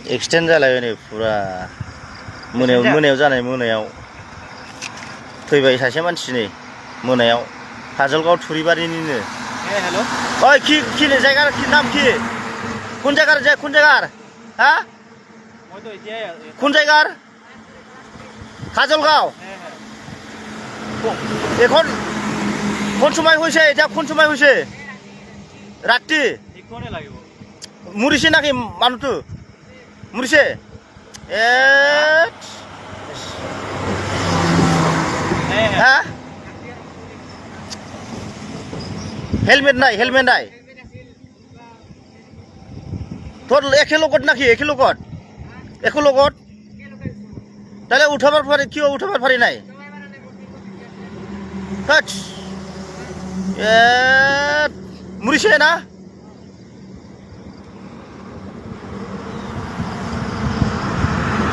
extend जालायबाय नै फुरा मोनायाव जानाय मोनायाव फैबाय सासे मानसि नै मोनायाव काजलगांव थुरिबारिनिनो हेलो ओइ কি জায়গার কি নাম কি কোন জায়গার হ্যাঁ মই তো এতিয়াই কোন জায়গার কাজলগাঁও এখন কোন সময় হইছে এটা কোন সময় হইছে রাত্রি ইকনে লাগিব মুরিছে নাকি মানুষটো মুরিছে হ্যাঁ হেলমেট নাই তোর একে লগত নাকি একে লগত তাহলে উঠাবার পারি কিও উঠাবার পারি নাই মুরিছে না